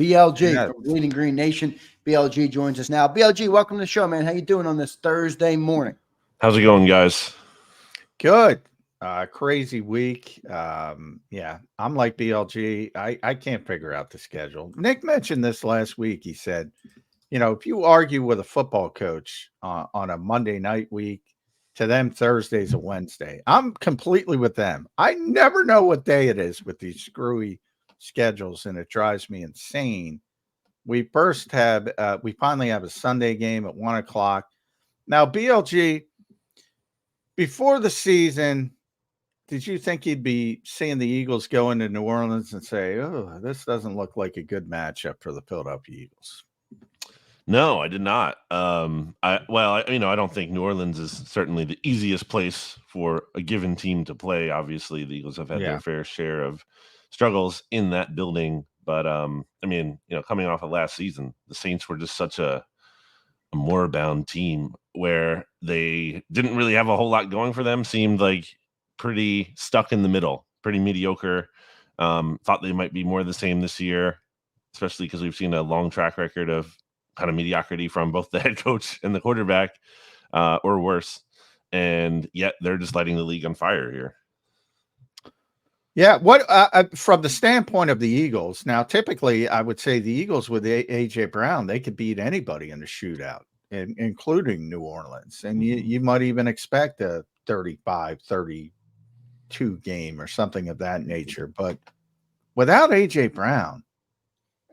BLG Yes. from Bleeding Green Nation. BLG joins us now. BLG, welcome to the show, man. How you doing on this Thursday morning? How's it going, guys? Good. Crazy week. Yeah, I'm like BLG. I can't figure out the schedule. Nick mentioned this last week. He said, if you argue with a football coach on a Monday night week, to them Thursday's a Wednesday. I'm completely with them. I never know what day it is with these screwy schedules, and it drives me insane. We finally have a Sunday game at 1:00. Now, BLG, before the season, did you think you'd be seeing the Eagles go into New Orleans and say, "Oh, this doesn't look like a good matchup for the Philadelphia Eagles"? No, I did not. I don't think New Orleans is certainly the easiest place for a given team to play. Obviously, the Eagles have had their fair share of struggles in that building. But coming off of last season, the Saints were just such a moribund team where they didn't really have a whole lot going for them. Seemed like pretty stuck in the middle, pretty mediocre. Thought they might be more the same this year, especially because we've seen a long track record of kind of mediocrity from both the head coach and the quarterback, or worse. And yet they're just lighting the league on fire here. Yeah, what from the standpoint of the Eagles, now typically I would say the Eagles with A.J. Brown, they could beat anybody in the shootout, including New Orleans. And you might even expect a 35-32 game or something of that nature. But without A.J. Brown,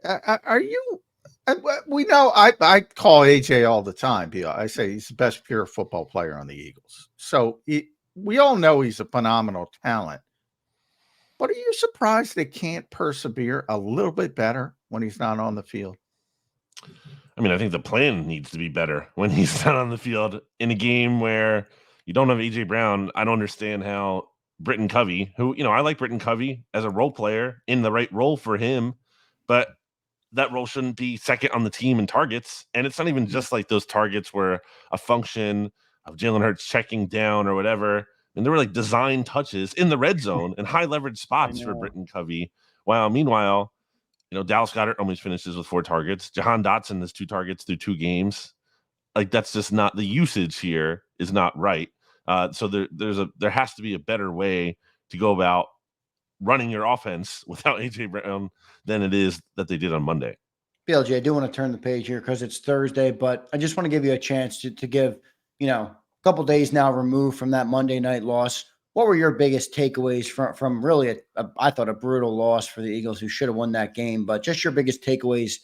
are you – we know I call A.J. all the time. I say he's the best pure football player on the Eagles. So we all know he's a phenomenal talent. But are you surprised they can't persevere a little bit better when he's not on the field? I mean, I think the plan needs to be better when he's not on the field in a game where you don't have A.J. Brown. I don't understand how Britton Covey, who, I like Britton Covey as a role player in the right role for him, but that role shouldn't be second on the team in targets. And it's not even just like those targets were a function of Jalen Hurts checking down or whatever. And there were like design touches in the red zone and high leverage spots for Britton Covey. While meanwhile, Dallas Goedert almost finishes with 4 targets. Jahan Dotson has 2 targets through 2 games. Like that's just not the usage here is not right. So there has to be a better way to go about running your offense without A.J. Brown than it is that they did on Monday. BLG, I do want to turn the page here because it's Thursday, but I just want to give you a chance to give, a couple days now removed from that Monday night loss. What were your biggest takeaways from really, I thought, a brutal loss for the Eagles who should have won that game, but just your biggest takeaways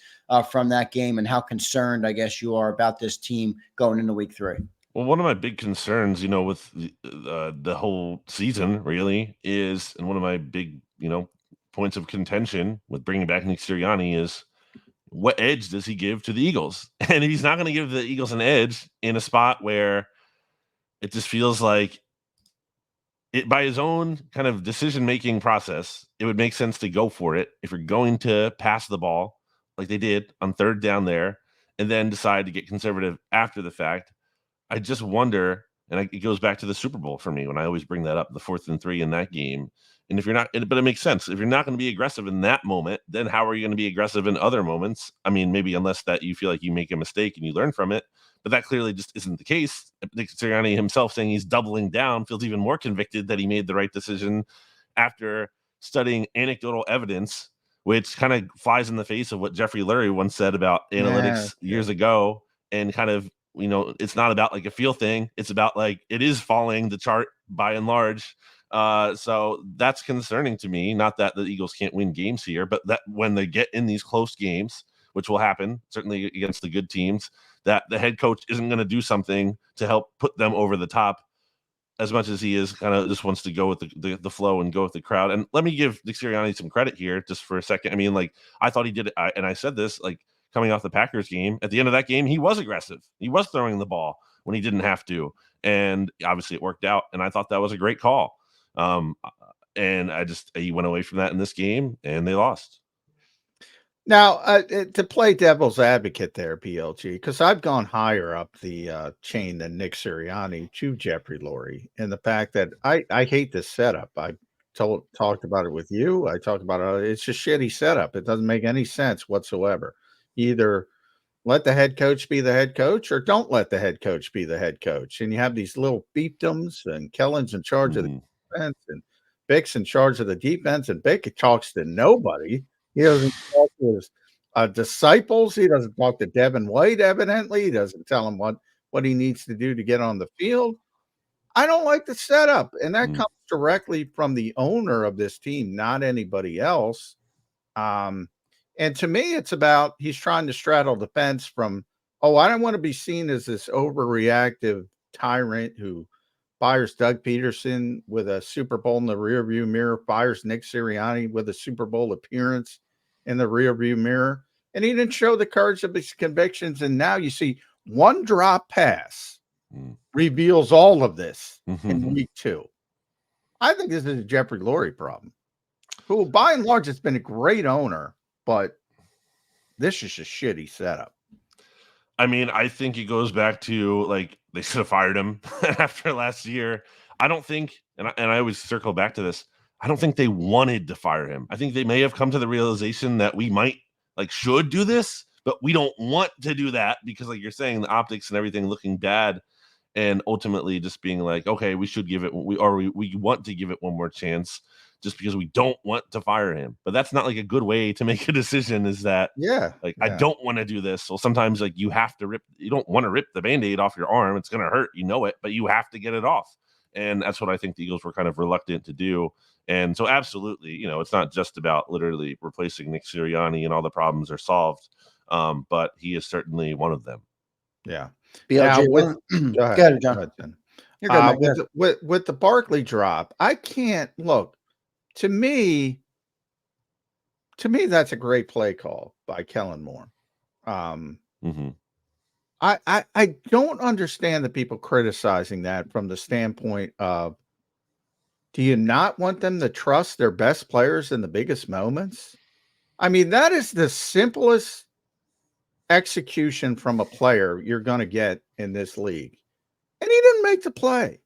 from that game and how concerned, I guess, you are about this team going into week 3? Well, one of my big concerns, with the whole season really is, and one of my big, points of contention with bringing back Nick Sirianni is what edge does he give to the Eagles? And if he's not going to give the Eagles an edge in a spot where it just feels like it by his own kind of decision-making process, it would make sense to go for it if you're going to pass the ball like they did on 3rd down there and then decide to get conservative after the fact. I just wonder, and it goes back to the Super Bowl for me when I always bring that up, the 4th and 3 in that game. And if you're not, but it makes sense. If you're not going to be aggressive in that moment, then how are you going to be aggressive in other moments? I mean, maybe unless that you feel like you make a mistake and you learn from it, but that clearly just isn't the case. Nick Sirianni himself saying he's doubling down feels even more convicted that he made the right decision after studying anecdotal evidence, which kind of flies in the face of what Jeffrey Lurie once said about analytics years ago, and kind of, it's not about like a feel thing. It's about like it is following the chart by and large. So that's concerning to me. Not that the Eagles can't win games here, but that when they get in these close games, which will happen certainly against the good teams, that the head coach isn't going to do something to help put them over the top as much as he is kind of just wants to go with the flow and go with the crowd. And let me give Nick Sirianni some credit here just for a second. I mean, like I thought he did it. And I said this, like coming off the Packers game, at the end of that game, he was aggressive. He was throwing the ball when he didn't have to. And obviously it worked out. And I thought that was a great call. And he went away from that in this game and they lost. Now, to play devil's advocate there, BLG, because I've gone higher up the chain than Nick Sirianni to Jeffrey Lurie, and the fact that I hate this setup. talked about it with you. I talked about it. It's a shitty setup. It doesn't make any sense whatsoever. Either let the head coach be the head coach or don't let the head coach be the head coach. And you have these little fiefdoms, and Kellen's in charge of the defense, and Vic's in charge of the defense, and Vic talks to nobody. He doesn't talk to his disciples. He doesn't talk to Devin White, evidently. He doesn't tell him what he needs to do to get on the field. I don't like the setup, and that comes directly from the owner of this team, not anybody else. And to me, it's about he's trying to straddle the fence from, I don't want to be seen as this overreactive tyrant who fires Doug Peterson with a Super Bowl in the rearview mirror, fires Nick Sirianni with a Super Bowl appearance in the rearview mirror. And he didn't show the courage of his convictions. And now you see one drop pass reveals all of this in week 2. I think this is a Jeffrey Lurie problem, who by and large has been a great owner, but this is a shitty setup. I mean, I think it goes back to, like, they should have fired him after last year. I don't think, and I always circle back to this, I don't think they wanted to fire him. I think they may have come to the realization that we might, should do this, but we don't want to do that because, like you're saying, the optics and everything looking bad, and ultimately just being like, okay, we should give it, we want to give it one more chance, just because we don't want to fire him. But that's not a good way to make a decision, is that, I don't want to do this. So sometimes you have to you don't want to rip the Band-Aid off your arm. It's going to hurt, it, but you have to get it off. And that's what I think the Eagles were kind of reluctant to do. And so absolutely, it's not just about literally replacing Nick Sirianni and all the problems are solved. But he is certainly one of them. Yeah. BLG, Go ahead, John. You're good, with the Barkley drop, I can't look. To me, that's a great play call by Kellen Moore. I don't understand the people criticizing that from the standpoint of, do you not want them to trust their best players in the biggest moments? I mean, that is the simplest execution from a player you're going to get in this league. And he didn't make the play.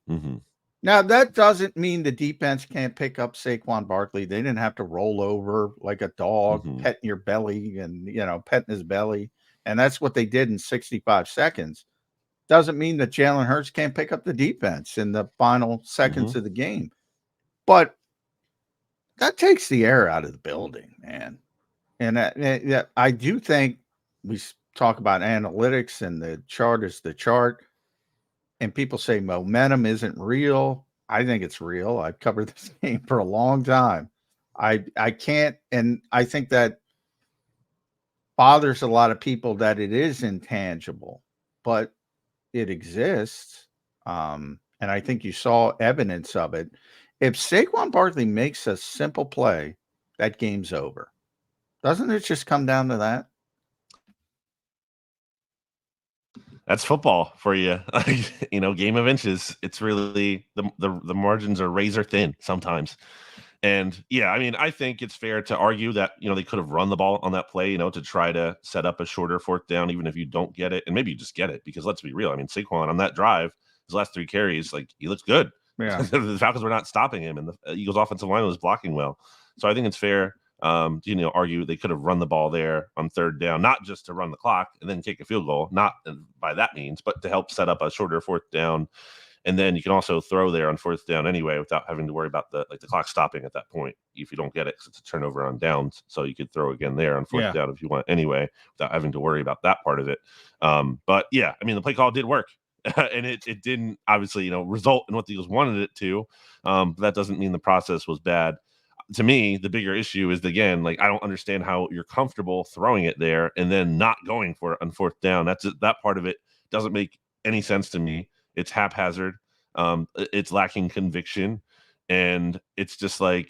Now, that doesn't mean the defense can't pick up Saquon Barkley. They didn't have to roll over like a dog, petting your belly and, petting his belly. And that's what they did in 65 seconds. Doesn't mean that Jalen Hurts can't pick up the defense in the final seconds of the game. But that takes the air out of the building, man. And I do think we talk about analytics and the chart is the chart. And people say momentum isn't real. I think it's real. I've covered this game for a long time. I can't, and I think that bothers a lot of people that it is intangible, but it exists. And I think you saw evidence of it. If Saquon Barkley makes a simple play, that game's over. Doesn't it just come down to that? That's football for you. Game of inches. It's really the margins are razor thin sometimes. And yeah, I mean, I think it's fair to argue that, they could have run the ball on that play, to try to set up a shorter fourth down, even if you don't get it. And maybe you just get it, because let's be real. I mean, Saquon on that drive, his last 3 carries, he looks good. Yeah. The Falcons were not stopping him, and the Eagles offensive line was blocking well. So I think it's fair to argue they could have run the ball there on 3rd down, not just to run the clock and then kick a field goal, not by that means, but to help set up a shorter 4th down. And then you can also throw there on 4th down anyway, without having to worry about the clock stopping at that point if you don't get it, because it's a turnover on downs. So you could throw again there on 4th down if you want anyway, without having to worry about that part of it. But yeah, I mean, the play call did work. And it didn't obviously, result in what the Eagles wanted it to. But that doesn't mean the process was bad. To me, the bigger issue is, again, I don't understand how you're comfortable throwing it there and then not going for it on 4th down. That part of it doesn't make any sense to me. It's haphazard. It's lacking conviction. And it's just the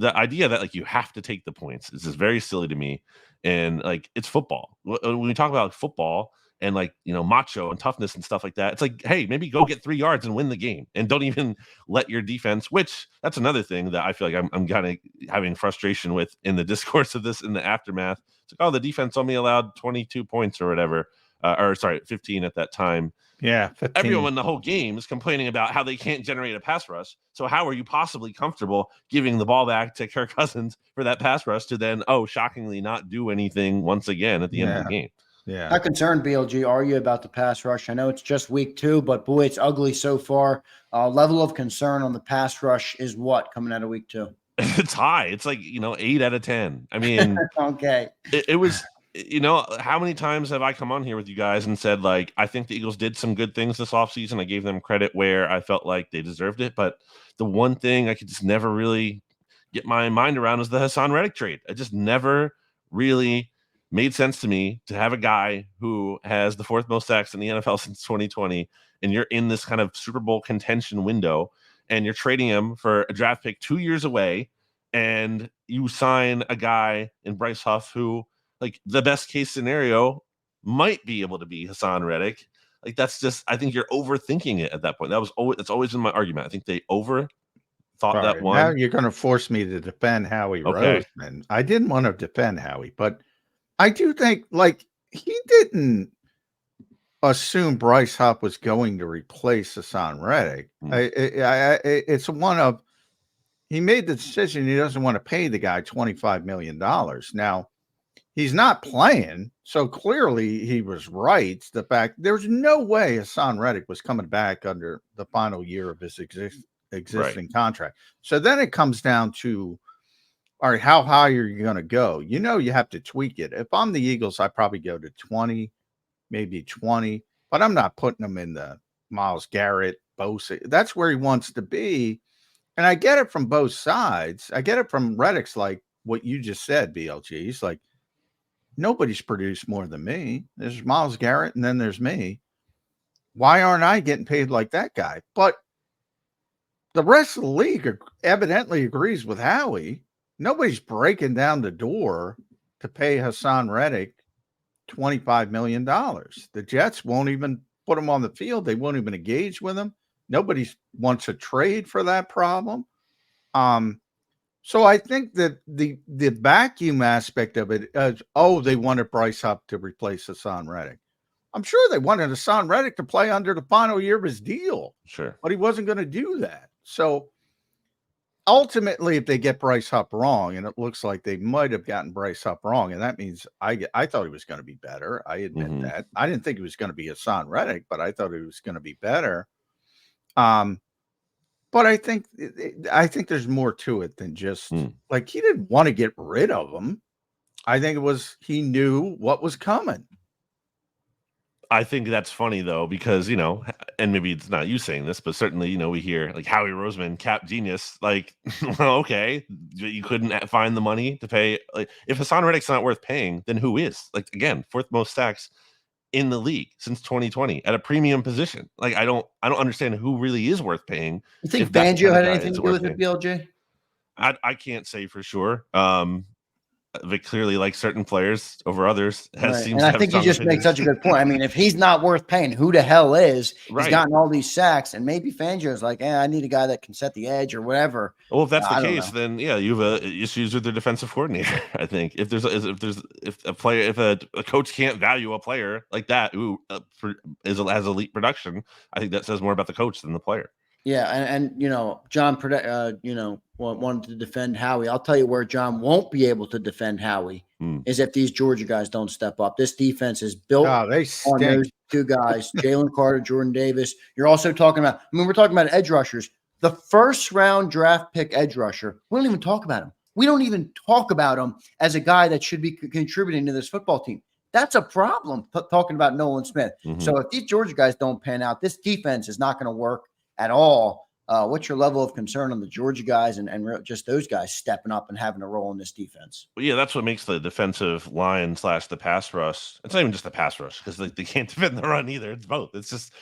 idea that you have to take the points is just very silly to me. And it's football. When we talk about football and macho and toughness and stuff like that, it's hey, maybe go get 3 yards and win the game, and don't even let your defense, which that's another thing that I feel like I'm kind of having frustration with in the discourse of this, in the aftermath. It's the defense only allowed 22 points or whatever, 15 at that time. Yeah, 15. Everyone the whole game is complaining about how they can't generate a pass rush. So how are you possibly comfortable giving the ball back to Kirk Cousins for that pass rush to then, shockingly not do anything once again at the end of the game? Yeah. How concerned, BLG, are you about the pass rush? I know it's just week 2, but boy, it's ugly so far. Level of concern on the pass rush is what coming out of week 2? It's high. It's like, 8 out of 10. I mean, Okay. it was, how many times have I come on here with you guys and said, like, I think the Eagles did some good things this offseason. I gave them credit where I felt like they deserved it. But the one thing I could just never really get my mind around is the Hassan Reddick trade. It just never really made sense to me to have a guy who has the 4th most sacks in the NFL since 2020, and you're in this kind of Super Bowl contention window, and you're trading him for a draft pick 2 years away, and you sign a guy in Bryce Huff who, like, the best case scenario might be able to be Hassan Reddick. Like, that's just, I think you're overthinking it at that point. That's always been my argument. I think they overthought that one. Now you're going to force me to defend Howie Roseman. I didn't want to defend Howie, but I do think, like, he didn't assume Bryce Huff was going to replace Hassan Reddick. It's one of, he made the decision he doesn't want to pay the guy $25 million. Now, he's not playing, so clearly he was right. The fact there's no way Hassan Reddick was coming back under the final year of his existing contract. So then it comes down to, all right, how high are you going to go? You have to tweak it. If I'm the Eagles, I probably go to 20, maybe 20, but I'm not putting him in the Myles Garrett, Bosa. That's where he wants to be. And I get it from both sides. I get it from Reddick's, like what you just said, BLG. He's like, nobody's produced more than me. There's Myles Garrett, and then there's me. Why aren't I getting paid like that guy? But the rest of the league evidently agrees with Howie. Nobody's breaking down the door to pay Hassan Reddick $25 million. The Jets won't even put him on the field. They won't even engage with him. Nobody wants to trade for that problem. So I think that the vacuum aspect of it is, they wanted Bryce Huff to replace Hassan Reddick. I'm sure they wanted Hassan Reddick to play under the final year of his deal. Sure. But he wasn't going to do that. So ultimately, if they get Bryce Huff wrong, and it looks like they might have gotten Bryce Huff wrong, and that means I thought he was going to be better. I admit that. I didn't think he was going to be Hassan Reddick, but I thought he was going to be better. But I think there's more to it than just like he didn't want to get rid of him. I think it was he knew what was coming. I think that's funny, though, because, and maybe it's not you saying this, but certainly, we hear like Howie Roseman, cap genius, like, well, okay, you couldn't find the money to pay. Like, if Hassan Reddick's not worth paying, then who is? Like, again, 4th most sacks in the league since 2020 at a premium position. Like, I don't understand who really is worth paying. You think Fangio had anything to do with it, BLJ? I can't say for sure. Vic clearly likes certain players over others. And I think you just make such a good point. I mean, if he's not worth paying, who the hell is? He's gotten all these sacks, and maybe Fangio's like, I need a guy that can set the edge or whatever. Well, if that's the case, then you have issues with their defensive coordinator. I think if a coach can't value a player like that who has elite production, I think that says more about the coach than the player. Yeah, and John, wanted to defend Howie. I'll tell you where John won't be able to defend Howie is if these Georgia guys don't step up. This defense is built on those 2 guys, Jalen Carter, Jordan Davis. You're also talking about, we're talking about edge rushers. The 1st round draft pick edge rusher, we don't even talk about him. We don't even talk about him as a guy that should be contributing to this football team. That's a problem, talking about Nolan Smith. So if these Georgia guys don't pan out, this defense is not going to work at all. What's your level of concern on the Georgia guys and just those guys stepping up and having a role in this defense? Well, yeah, that's what makes the defensive line / the pass rush. It's not even just the pass rush because they can't defend the run either. It's both. It's just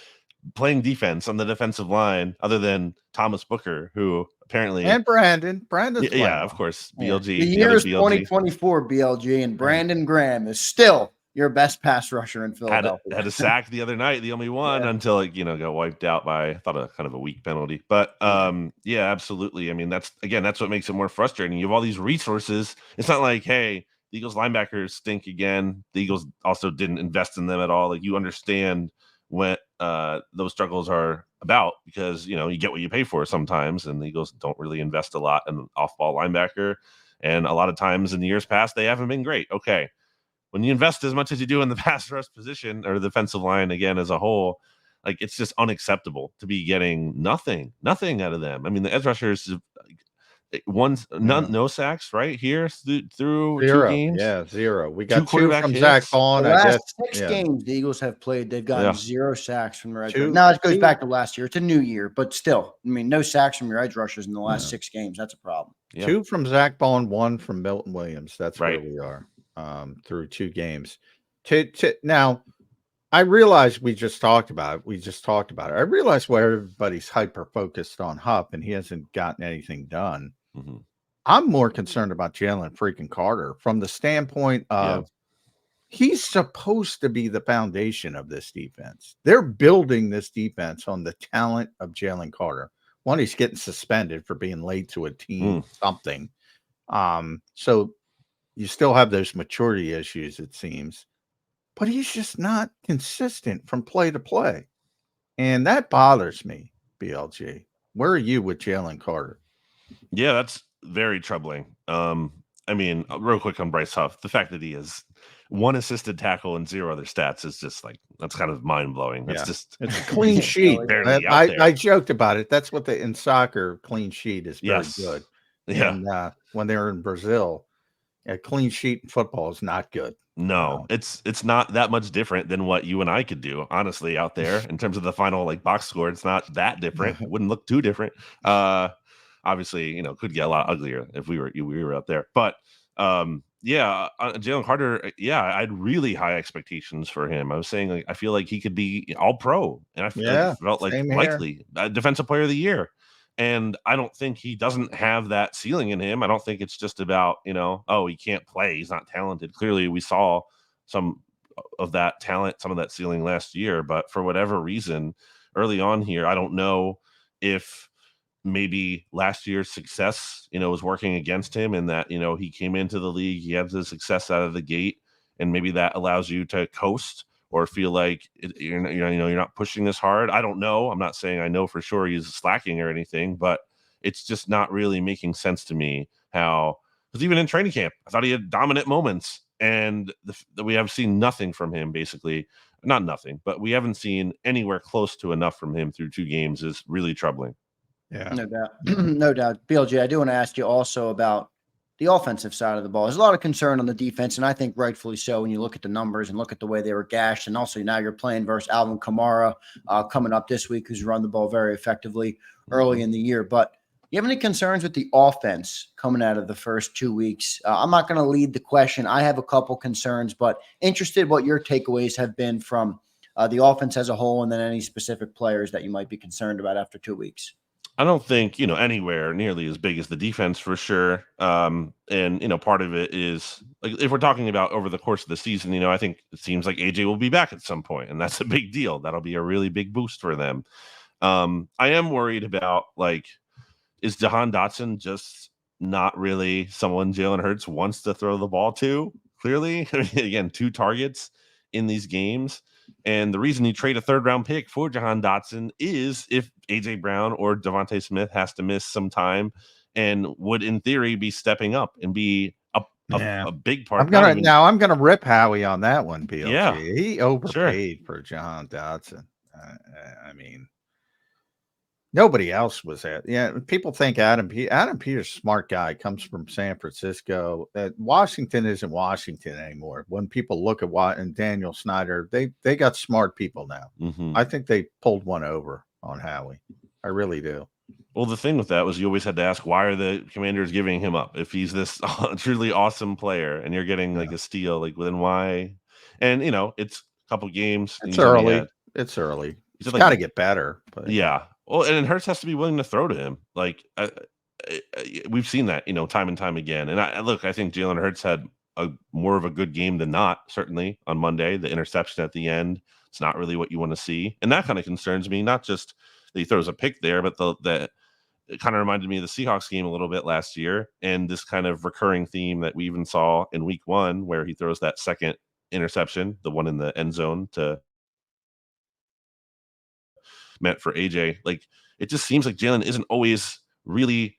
playing defense on the defensive line, other than Thomas Booker, who apparently and Brandon's yeah, of course, BLG. The year is 2024, BLG, and Brandon Graham is still your best pass rusher in Philadelphia. Had a sack the other night, the only one, until it got wiped out by, I thought, a kind of a weak penalty. But yeah, absolutely. I mean, that's what makes it more frustrating. You have all these resources. It's not like, hey, the Eagles linebackers stink again. The Eagles also didn't invest in them at all. Like, you understand those struggles are about, because you get what you pay for sometimes, and the Eagles don't really invest a lot in off-ball linebacker, and a lot of times in the years past they haven't been great. Okay, when you invest as much as you do in the pass rush position or the defensive line again as a whole, like, it's just unacceptable to be getting nothing out of them. I mean, the edge rushers, no sacks right here through 2 Zero. games. Yeah, 0. We 2 got 2 quarterback from Zach hits. Vaughn, The I guess. last 6 Yeah. games the Eagles have played, they've gotten Yeah. 0 sacks from their edge Two- rushers. Now, it goes two- back to last year. It's a new year, but still, I mean, no sacks from your edge rushers in the last Yeah. 6 games. That's a problem. Yeah. 2 from Zach Vaughn, 1 from Milton Williams. That's Right. where we are through 2 games. Now, I realize we just talked about it. I realize why everybody's hyper focused on Hupp and he hasn't gotten anything done. Mhm. I'm more concerned about Jalen freaking Carter from the standpoint of he's supposed to be the foundation of this defense. They're building this defense on the talent of Jalen Carter. One, he's getting suspended for being late to a team, something. So you still have those maturity issues, it seems, but he's just not consistent from play to play. And that bothers me, BLG. Where are you with Jalen Carter? Yeah, that's very troubling. I mean, real quick on Bryce Huff, the fact that he has 1 assisted tackle and 0 other stats is just like, that's kind of mind blowing. Yeah. It's It's a clean sheet. barely out there. I joked about it. That's what in soccer, clean sheet is very good. Yeah. And when they were in Brazil, a clean sheet in football is not good. No, it's not that much different than what you and I could do, honestly, out there in terms of the final like box score. It's not that different. It wouldn't look too different. Obviously, could get a lot uglier if we were out there. But Jalen Carter, I had really high expectations for him. I was saying, like, I feel like he could be all pro, and I felt like likely defensive player of the year. And I don't think he doesn't have that ceiling in him. I don't think it's just about, he can't play, he's not talented. Clearly, we saw some of that talent, some of that ceiling last year. But for whatever reason, early on here, I don't know if maybe last year's success, was working against him, and that, he came into the league, he had the success out of the gate, and maybe that allows you to coast or feel like you're not pushing as hard. I don't know. I'm not saying I know for sure he's slacking or anything, but it's just not really making sense to me how, because even in training camp, I thought he had dominant moments, and we have seen nothing from him, basically. Not nothing, but we haven't seen anywhere close to enough from him through 2 games is really troubling. Yeah, No doubt. No doubt. BLG, I do want to ask you also about the offensive side of the ball. There's a lot of concern on the defense, and I think rightfully so when you look at the numbers and look at the way they were gashed. And also now you're playing versus Alvin Kamara coming up this week, who's run the ball very effectively early in the year. But you have any concerns with the offense coming out of the first 2 weeks? I'm not going to lead the question. I have a couple concerns, but interested what your takeaways have been from the offense as a whole, and then any specific players that you might be concerned about after 2 weeks. I don't think, anywhere nearly as big as the defense for sure. And, part of it is, like, if we're talking about over the course of the season, I think it seems like AJ will be back at some point, and that's a big deal. That'll be a really big boost for them. I am worried about, like, is Jahan Dotson just not really someone Jalen Hurts wants to throw the ball to? Clearly, again, 2 targets in these games. And the reason you trade a 3rd-round pick for Jahan Dotson is if AJ Brown or Devontae Smith has to miss some time, and would, in theory, be stepping up and be a big part. I'm gonna rip Howie on that one, BLG. Yeah, he overpaid for Jahan Dotson. I mean, nobody else was at. Yeah, people think Adam Peters, smart guy, comes from San Francisco. Washington isn't Washington anymore. When people look at and Daniel Snyder, they got smart people now. Mm-hmm. I think they pulled one over on Howie. I really do. Well, the thing with that was you always had to ask, why are the Commanders giving him up? If he's this truly awesome player and you're getting like a steal, like, then why? And, it's a couple games. It's early. It's early. It's got to get better. But yeah. Well, and Hurts has to be willing to throw to him. Like, we've seen that, time and time again. And I think Jalen Hurts had more of a good game than not, certainly on Monday. The interception at the end, it's not really what you want to see. And that kind of concerns me, not just that he throws a pick there, but it kind of reminded me of the Seahawks game a little bit last year, and this kind of recurring theme that we even saw in week 1, where he throws that second interception, the one in the end zone, to meant for AJ. Like, it just seems like Jalen isn't always really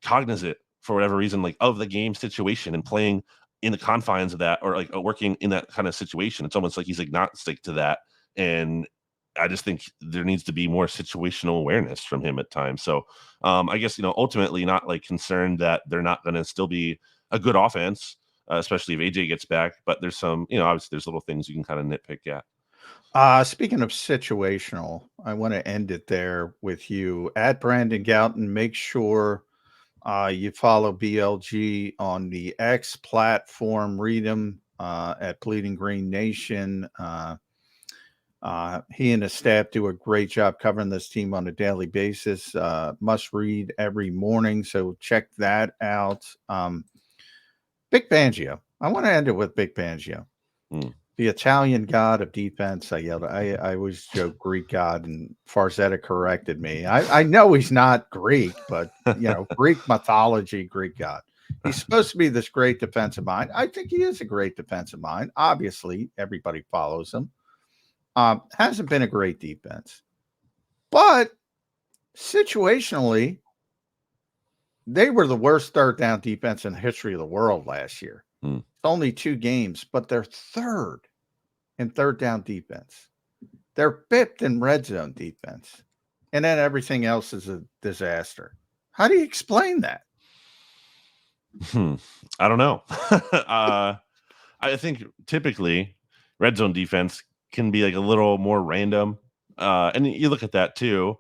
cognizant for whatever reason, like, of the game situation and playing in the confines of that, or like working in that kind of situation. It's almost like he's agnostic to that. And I just think there needs to be more situational awareness from him at times. So I guess, ultimately not like concerned that they're not going to still be a good offense, especially if AJ gets back. But there's some, obviously there's little things you can kind of nitpick at. Speaking of situational, I want to end it there with you at Brandon Gowton. Make sure you follow BLG on the X platform. Read him at Bleeding Green Nation. He and his staff do a great job covering this team on a daily basis. Must read every morning, so check that out. Vic Fangio. I want to end it with Vic Fangio. The Italian god of defense. I yelled. I always joke Greek god, and Farzetta corrected me. I know he's not Greek, but Greek mythology, Greek god. He's supposed to be this great defensive mind. I think he is a great defensive mind. Obviously, everybody follows him. Hasn't been a great defense, but situationally, they were the worst third down defense in the history of the world last year. It's only 2 games, but they're third in third down defense. They're 5th in red zone defense. And then everything else is a disaster. How do you explain that? I don't know. I think typically red zone defense can be like a little more random. And you look at that too.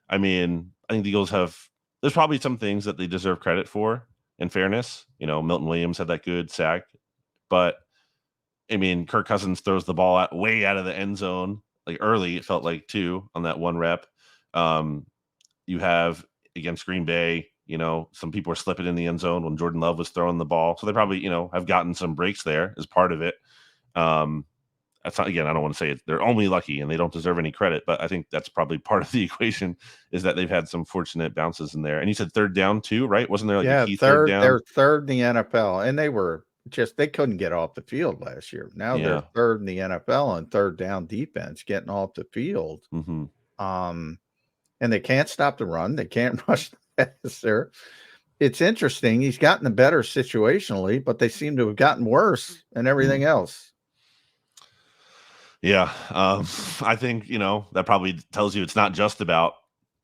I mean, I think the Eagles there's probably some things that they deserve credit for, in fairness. Milton Williams had that good sack, but I mean, Kirk Cousins throws the ball way out of the end zone, like early, it felt like too, on that one rep. You have against Green Bay, some people were slipping in the end zone when Jordan Love was throwing the ball. So they probably, have gotten some breaks there as part of it. That's not, again, I don't want to say it, they're only lucky and they don't deserve any credit, but I think that's probably part of the equation, is that they've had some fortunate bounces in there. And you said third down too, right? Wasn't there like a key third down? They're third in the NFL, and they couldn't get off the field last year. Now they're third in the NFL on third down defense, getting off the field. And they can't stop the run. They can't rush the passer. It's interesting. He's gotten better situationally, but they seem to have gotten worse and everything else. Yeah. I think, that probably tells you it's not just about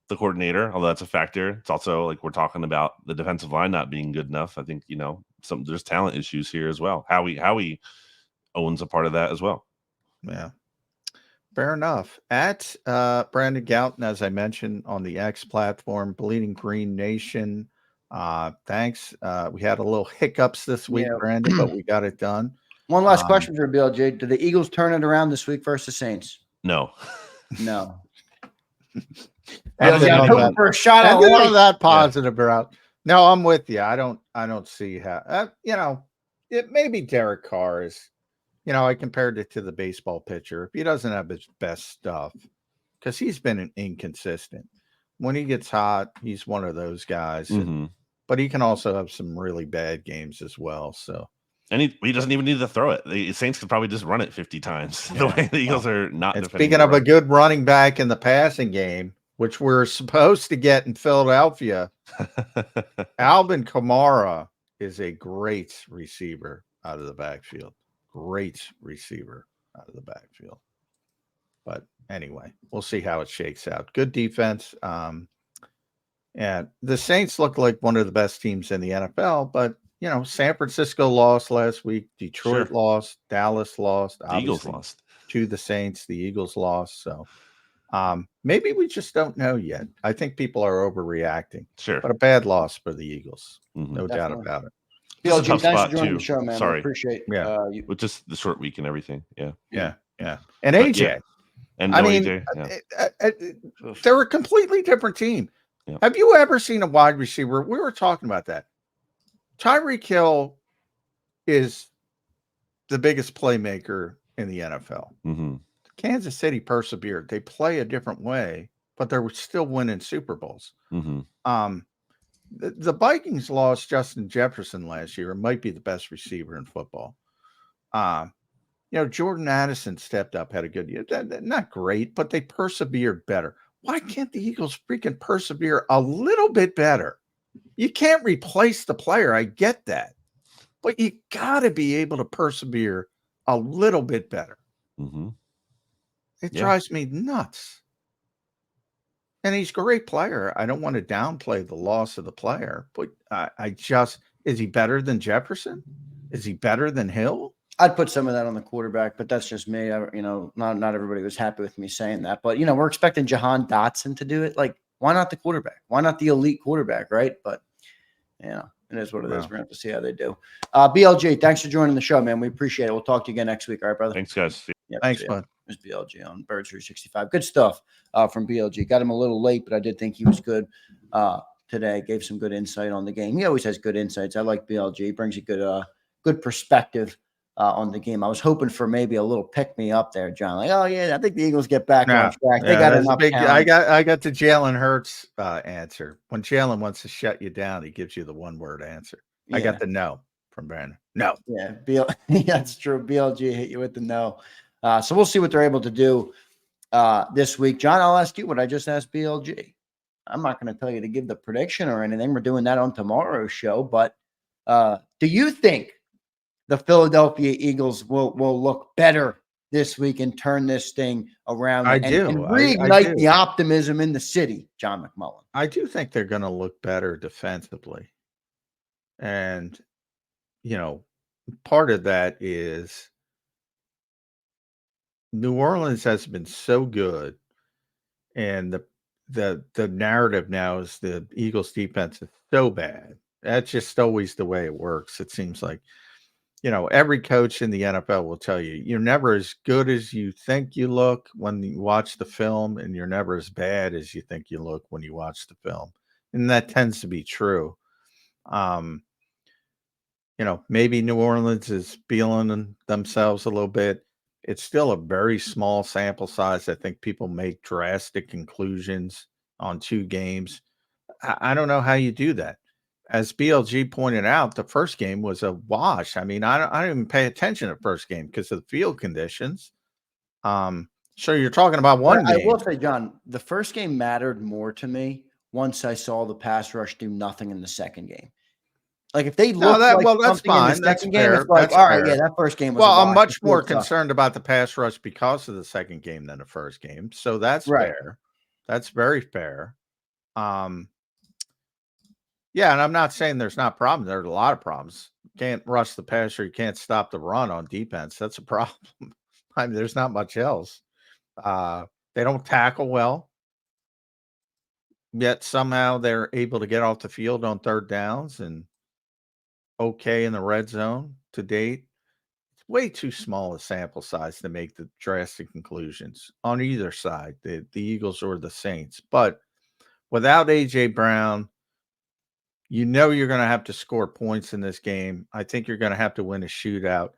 the coordinator, although that's a factor. It's also like we're talking about the defensive line not being good enough. I think, there's talent issues here as well. Howie owns a part of that as well. Yeah. Fair enough. At Brandon Gowton, as I mentioned, on the X platform, Bleeding Green Nation. Thanks. We had a little hiccups this week, Brandon, but we got it done. One last question for BLJ. Do the Eagles turn it around this week versus the Saints? No. For a shot at that positive route. No, I'm with you. I don't see how. It may be Derek Carr is. I compared it to the baseball pitcher. If he doesn't have his best stuff, because he's been inconsistent. When he gets hot, he's one of those guys. But he can also have some really bad games as well. So. And he doesn't even need to throw it. The Saints could probably just run it 50 times. The way the Eagles are not. And speaking of a good running back in the passing game, which we're supposed to get in Philadelphia, Alvin Kamara is a great receiver out of the backfield. Great receiver out of the backfield. But anyway, we'll see how it shakes out. Good defense. And the Saints look like one of the best teams in the NFL, but San Francisco lost last week. Detroit lost. Dallas lost. The Eagles lost to the Saints. The Eagles lost. So maybe we just don't know yet. I think people are overreacting. Sure. But a bad loss for the Eagles. No doubt about it. BLG, thanks for joining the show, man. Sorry. I appreciate with just the short week and everything. Yeah. And AJ. And AJ. They're a completely different team. Yeah. Have you ever seen a wide receiver? We were talking about that. Tyreek Hill is the biggest playmaker in the NFL. Kansas City persevered. They play a different way, but they're still winning Super Bowls. The Vikings lost Justin Jefferson last year. It might be the best receiver in football. Jordan Addison stepped up, had a good year. Not great, but they persevered better. Why can't the Eagles freaking persevere a little bit better? You can't replace the player. I get that. But you got to be able to persevere a little bit better. Mm-hmm. It drives me nuts. And he's a great player. I don't want to downplay the loss of the player, but is he better than Jefferson? Is he better than Hill? I'd put some of that on the quarterback, but that's just me. Not everybody was happy with me saying that, but we're expecting Jahan Dotson to do it. Like, why not the quarterback? Why not the elite quarterback, right? But it is what it is. We're gonna have to see how they do. BLG, thanks for joining the show, man. We appreciate it. We'll talk to you again next week. All right, brother. Thanks, guys. Yeah, thanks, bud. There's BLG on Bird 365. Good stuff from BLG. Got him a little late, but I did think he was good today. Gave some good insight on the game. He always has good insights. I like BLG. He brings a good perspective on the game. I was hoping for maybe a little pick me up there, John. Like, oh yeah, I think the Eagles get back on track. They got enough talent. I got the Jalen Hurts answer. When Jalen wants to shut you down, he gives you the one-word answer. Yeah. I got the no from Brandon. No. Yeah, that's true. BLG hit you with the no. So we'll see what they're able to do this week. John, I'll ask you what I just asked BLG. I'm not going to tell you to give the prediction or anything. We're doing that on tomorrow's show. But do you think the Philadelphia Eagles will look better this week and turn this thing around and reignite the optimism in the city, John McMullen? I do think they're going to look better defensively. And, part of that is New Orleans has been so good. And the narrative now is the Eagles defense is so bad. That's just always the way it works. It seems like, every coach in the NFL will tell you, you're never as good as you think you look when you watch the film, and you're never as bad as you think you look when you watch the film. And that tends to be true. Maybe New Orleans is feeling themselves a little bit. It's still a very small sample size. I think people make drastic conclusions on 2 games. I don't know how you do that. As BLG pointed out, the first game was a wash. I mean, I don't even pay attention to the first game because of the field conditions. So you're talking about one game. I will say, John, the first game mattered more to me once I saw the pass rush do nothing in the second game. Like, if they look that's fine. In the second game, it's like, all right, yeah, that first game was a wash. I'm much more concerned about the pass rush because of the second game than the first game. So that's fair. That's very fair. Yeah, and I'm not saying there's not problems. There's a lot of problems. You can't rush the passer. You can't stop the run on defense. That's a problem. I mean, there's not much else. They don't tackle well. Yet somehow they're able to get off the field on third downs and okay in the red zone to date. It's way too small a sample size to make the drastic conclusions on either side, the Eagles or the Saints. But without A.J. Brown, you're going to have to score points in this game. I think you're going to have to win a shootout.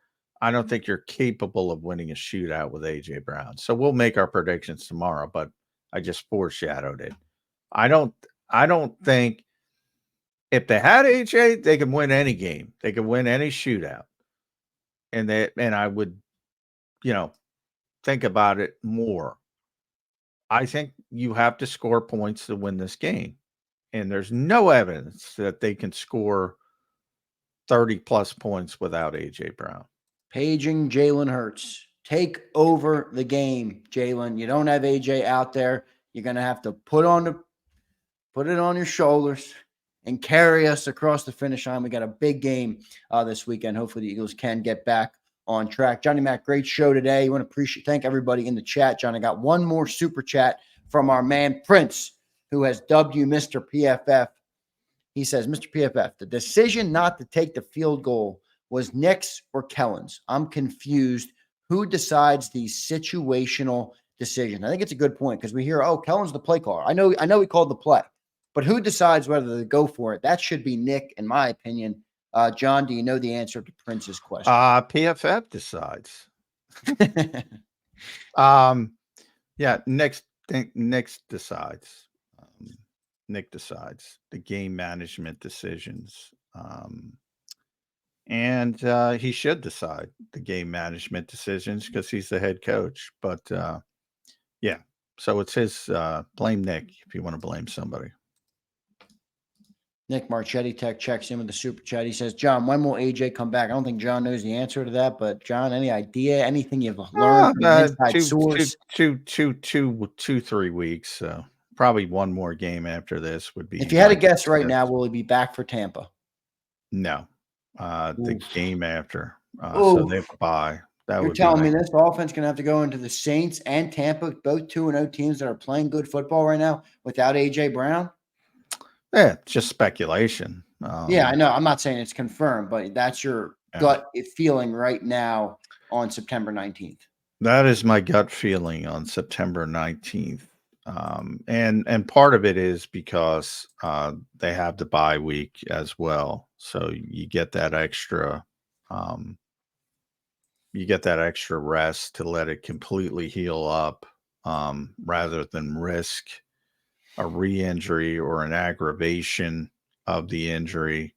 I don't think you're capable of winning a shootout with A.J. Brown. So we'll make our predictions tomorrow, but I just foreshadowed it. I don't think if they had A.J., they could win any game. They could win any shootout. And I would, think about it more. I think you have to score points to win this game. And there's no evidence that they can score 30-plus points without A.J. Brown. Paging Jalen Hurts. Take over the game, Jalen. You don't have A.J. out there. You're going to have to put it on your shoulders and carry us across the finish line. We got a big game this weekend. Hopefully the Eagles can get back on track. Johnny Mac, great show today. You want to thank everybody in the chat. John, I got one more super chat from our man Prince, who has dubbed you Mr. PFF. He says, Mr. PFF, the decision not to take the field goal was Nick's or Kellen's. I'm confused. Who decides these situational decisions? I think it's a good point because we hear, Kellen's the play caller. I know he called the play, but who decides whether to go for it? That should be Nick, in my opinion. John, do you know the answer to Prince's question? PFF decides. Yeah, Nick decides. Nick decides the game management decisions. and he should decide the game management decisions because he's the head coach. But yeah, so it's his blame Nick if you want to blame somebody. Nick Marchetti Tech checks in with the super chat. He says, John, when will AJ come back? I don't think John knows the answer to that, but John, any idea? Anything you've learned from an inside source? 3 weeks. So probably one more game after this would be. If you had to guess right now, will he be back for Tampa? No. The game after. Oof. So they have a bye. You're telling me this offense going to have to go into the Saints and Tampa, both 2-0 teams that are playing good football right now without AJ Brown? Yeah, it's just speculation. Yeah, I know. I'm not saying it's confirmed, but that's your gut feeling right now on September 19th. That is my gut feeling on September 19th. And part of it is because they have the bye week as well. So you get that extra rest to let it completely heal up rather than risk a re-injury or an aggravation of the injury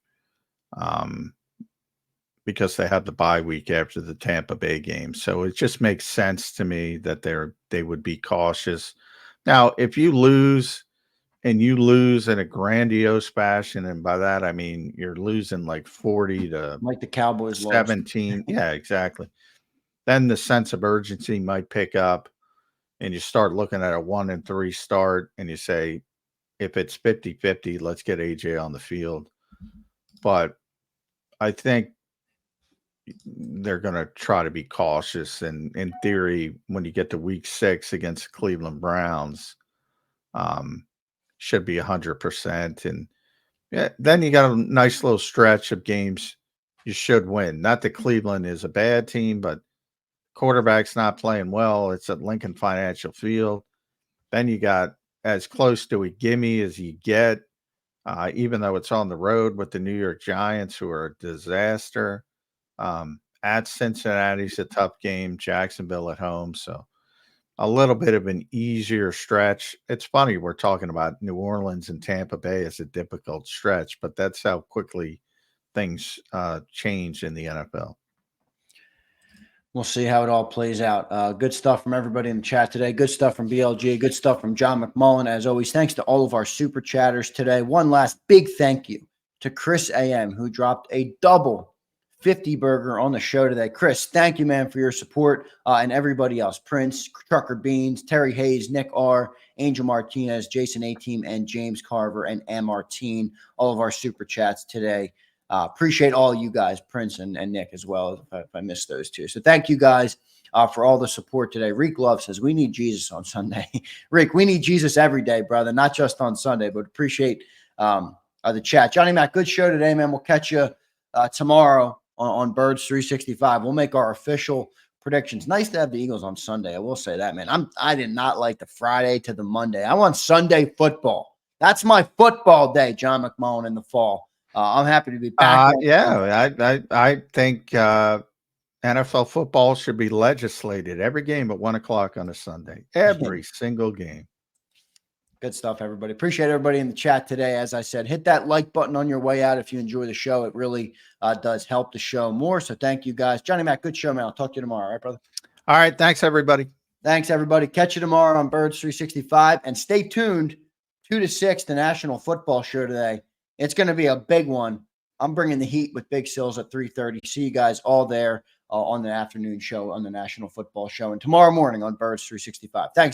because they have the bye week after the Tampa Bay game. So it just makes sense to me that they would be cautious. Now, if you lose and you lose in a grandiose fashion, and by that I mean you're losing like 40 to like the Cowboys 17. Yeah, exactly. Then the sense of urgency might pick up and you start looking at a 1-3 start and you say, if it's 50-50, let's get AJ on the field. But I think they're going to try to be cautious. And in theory, when you get to week 6 against the Cleveland Browns, should be 100%. And then you got a nice little stretch of games you should win. Not that Cleveland is a bad team, but quarterback's not playing well. It's at Lincoln Financial Field. Then you got as close to a gimme as you get, even though it's on the road with the New York Giants, who are a disaster. At Cincinnati's a tough game, Jacksonville at home. So a little bit of an easier stretch. It's funny we're talking about New Orleans and Tampa Bay as a difficult stretch, but that's how quickly things change in the NFL. We'll see how it all plays out. Good stuff from everybody in the chat today. Good stuff from BLG. Good stuff from John McMullen. As always, thanks to all of our super chatters today. One last big thank you to Chris AM, who dropped a double 50 burger on the show today. Chris, thank you, man, for your support, and everybody else. Prince, Trucker Beans, Terry Hayes, Nick R., Angel Martinez, Jason A-Team, and James Carver, and M. Martine, all of our super chats today. Appreciate all you guys, Prince and Nick as well, if I missed those two. So thank you guys for all the support today. Reek Love says, we need Jesus on Sunday. Rick, we need Jesus every day, brother, not just on Sunday, but appreciate the chat. Johnny Mac, good show today, man. We'll catch you tomorrow on Birds 365. We'll make our official predictions. Nice to have the Eagles on Sunday. I will say that, man. I did not like the Friday to the Monday. I want Sunday football. That's my football day, John McMullen, in the fall. I'm happy to be back. I think NFL football should be legislated every game at 1:00 on a Sunday. Every single game. Good stuff, everybody. Appreciate everybody in the chat today. As I said, hit that like button on your way out if you enjoy the show. It really does help the show more. So thank you, guys. Johnny Mac, good show, man. I'll talk to you tomorrow. All right, brother? All right. Thanks, everybody. Thanks, everybody. Catch you tomorrow on Birds 365. And stay tuned. 2 to 6, the National Football Show today. It's going to be a big one. I'm bringing the heat with Big Sills at 3:30. See you guys all there on the afternoon show on the National Football Show. And tomorrow morning on Birds 365. Thanks.